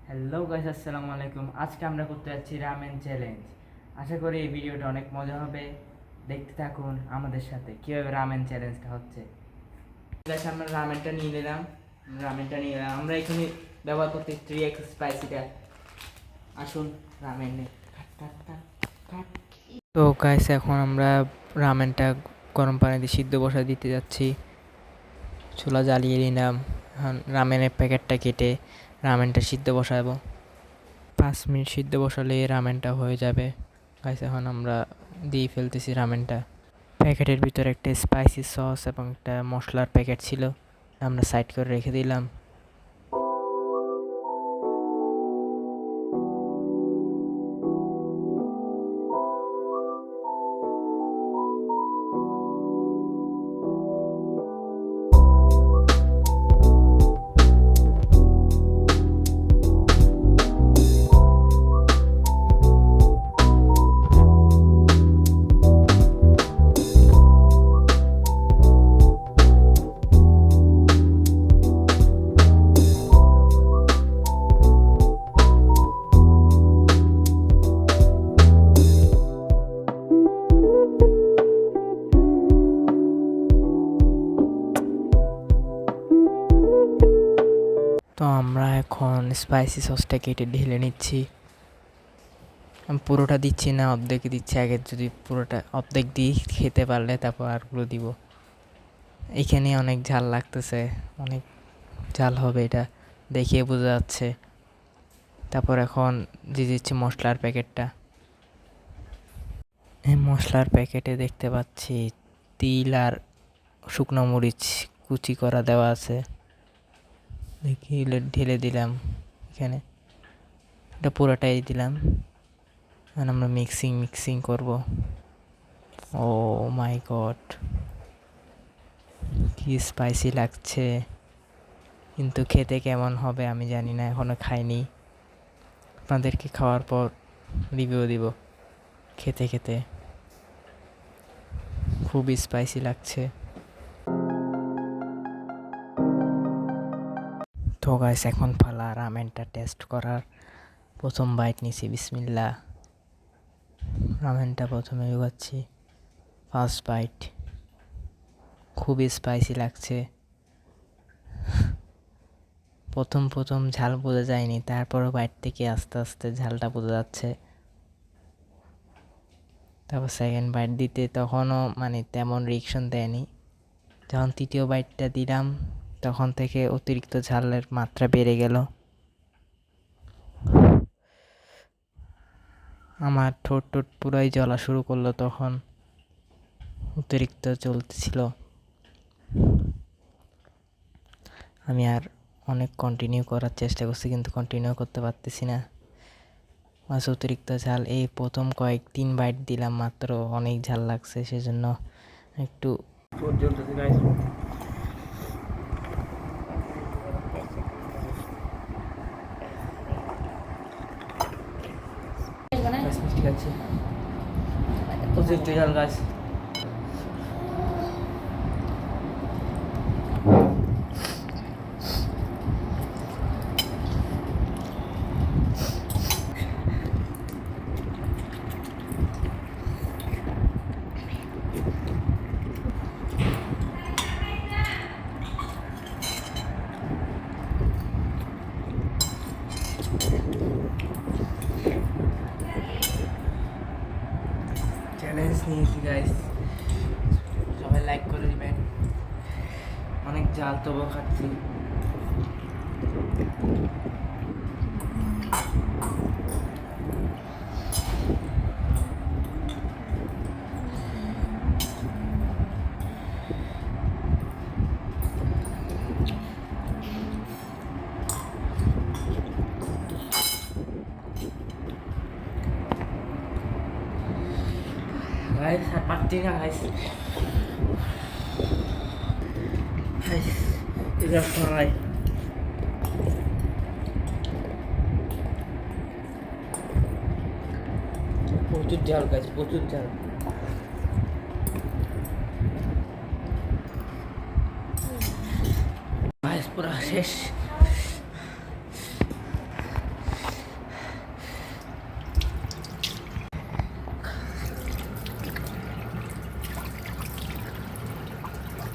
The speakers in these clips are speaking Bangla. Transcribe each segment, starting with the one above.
হ্যালো গাইস, আসসালামু আলাইকুম। আজকে আমরা করতে যাচ্ছি রামেন চ্যালেঞ্জ। আশা করি এই ভিডিওটা অনেক মজা হবে। দেখতে থাকুন আমাদের সাথে কীভাবে রামেন চ্যালেঞ্জটা হচ্ছে। গাইস, আমরা রামেনটা নিয়ে নিলাম। আমরা এখানে ব্যবহার করতে 3x স্পাইসিটা। আসুন রামেনে কাট। তো গাইস, এখন আমরা রামেনটা গরম পানিতে সিদ্ধ বসা দিতে যাচ্ছি। চুলা জ্বালিয়ে নিলাম। এখন রামেনের প্যাকেটটা কেটে রামেনটা সিদ্ধ বসাবো। 5 মিনিট সিদ্ধ বসালে রামেনটা হয়ে যাবে। গাইস, এখন আমরা দিয়ে ফেলতেছি রামেনটা। প্যাকেটের ভিতরে একটা স্পাইসি সস এবং একটা মশলার প্যাকেট ছিল, আমরা সাইড করে রেখে দিলাম। তো আমরা এখন স্পাইসি সসটা কেটে ঢেলে নিচ্ছি। আমি পুরোটা দিচ্ছি না, অর্ধেক দিচ্ছি। আগে যদি পুরোটা অর্ধেক দিই খেতে পারলে তারপর আরগুলো দিব। এখানে অনেক ঝাল লাগতেছে, অনেক ঝাল হবে এটা দেখিয়ে বোঝা যাচ্ছে। তারপর এখন দিয়ে দিচ্ছি মশলার প্যাকেটটা। এই মশলার প্যাকেটে দেখতে পাচ্ছি তিল আর শুকনো মরিচ কুচি করা দেওয়া আছে। দেখি ঢেলে দিলাম এখানে, এটা পুরোটাই দিলাম। আর আমরা মিক্সিং করব। ও মাই গড, কি স্পাইসি লাগছে! কিন্তু খেতে কেমন হবে আমি জানি না, এখনো খাইনি। আপনাদেরকে খাওয়ার পর রিভিউ দিব। খেতে খেতে খুবই স্পাইসি লাগছে। তো গাইস, এখন পালা রামেনটা টেস্ট করার। প্রথম বাইট নিছি, বিসমিল্লাহ। রামেনটা প্রথমে ঢুকাচ্ছি, ফার্স্ট বাইট। খুবই স্পাইসি লাগছে। প্রথম ঝাল বোঝা যায়নি, তারপরও বাইট থেকে আস্তে আস্তে ঝালটা বোঝা যাচ্ছে। তারপর সেকেন্ড বাইট দিতে তখনও তেমন রিঅ্যাকশন দেয়নি। যখন তৃতীয় বাইটটা দিলাম তখন থেকে অতিরিক্ত ঝালের মাত্রা বেড়ে গেল। আমার ঠোঁট পুরাই জ্বলা শুরু করলো, তখন অতিরিক্ত চলতেছিল। আমি আর অনেক কন্টিনিউ করার চেষ্টা করছি, কিন্তু কন্টিনিউ করতে পারতেছি না। অতিরিক্ত ঝাল। এই প্রথম 3 বাইট দিলাম মাত্র, অনেক ঝাল লাগছে, সেজন্য একটু ঠিক আছে। অতিরিক্ত ঝাল গাছ। চ্যালেঞ্জ নিয়েছি গাইস, সবাই লাইক করে দিবেন। অনেক জাল তবু খাচ্ছি। গাইস আর পারছি না গাইস। এটা সবাই প্রচুর ঝাল গাইস, প্রচুর ঝাল। গাইস পুরা শেষ।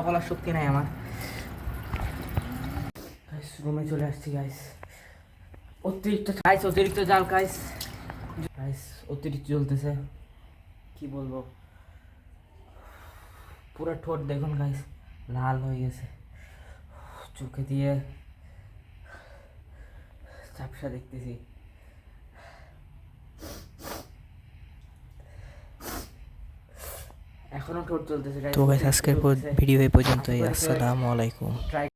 বলার শক্তি নাই আমার। রুমে চলে আসছি গাইস। অতিরিক্ত জাল গাইস। গাইস অতিরিক্ত জ্বলতেছে, কি বলবো। পুরো ঠোঁট দেখুন গাইস লাল হয়ে গেছে, চোখে দিয়ে ঝাপসা দেখতেছি। এখনো ঠোঁট চলতেছে। তো গাইস আজকের ভিডিও এই পর্যন্তই। আসসালামু আলাইকুম। ট্রাই